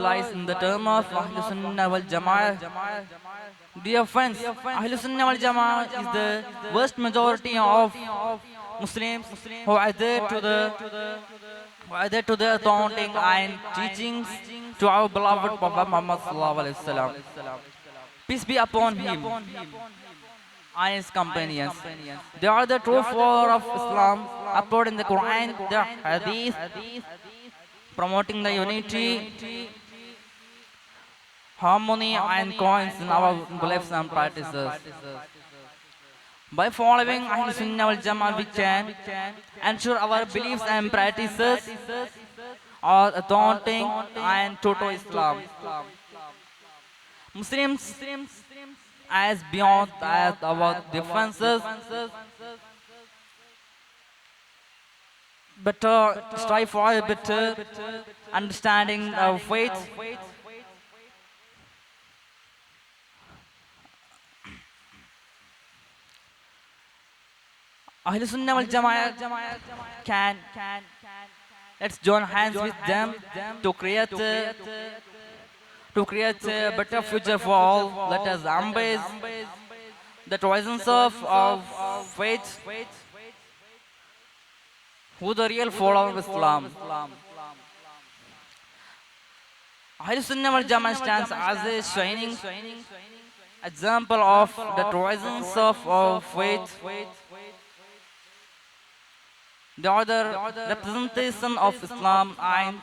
lies in the term of Ahlus Sunnah wal Jama'ah. Dear friends, Ahlus Sunnah wal Jama'ah is the vast majority of Muslims who are there to the accounting and teachings to our beloved Prophet Muhammad sallallahu alaihi wasallam. Peace be upon him and his companions. They are the true follower of Islam, upload in the Quran, the Hadith, promoting the unity, harmony, and coins in our beliefs and practices. By following Ahlul Sunnah wal Jama'ah, we can ensure our beliefs and practices are authentic and true to Islam. Muslims, as beyond as our differences, better strive for a better understanding of faith. Ahlul Sunnah wal Jama'ah can let's join hands with them to create a better future for all. Let us embrace the traditions of faith, who the real follower of Islam. Ahlul Sunnah wal Jama'ah stands as a shining example of the traditions of faith. The other representation of Islam, and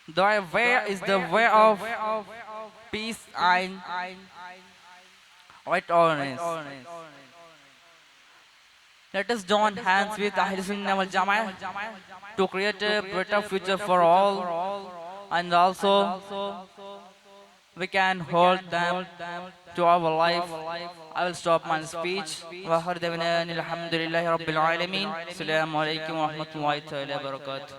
the way is the way of peace and righteousness. Let us join hands with Ahlul Sunnah wal Jama'ah to create a better future for all, and also we can hold them to our life. I will stop my speech. Wa akhir da'wana alhamdulillahi rabbil alamin. Assalamu alaikum wa rahmatullahi wa barakatuh.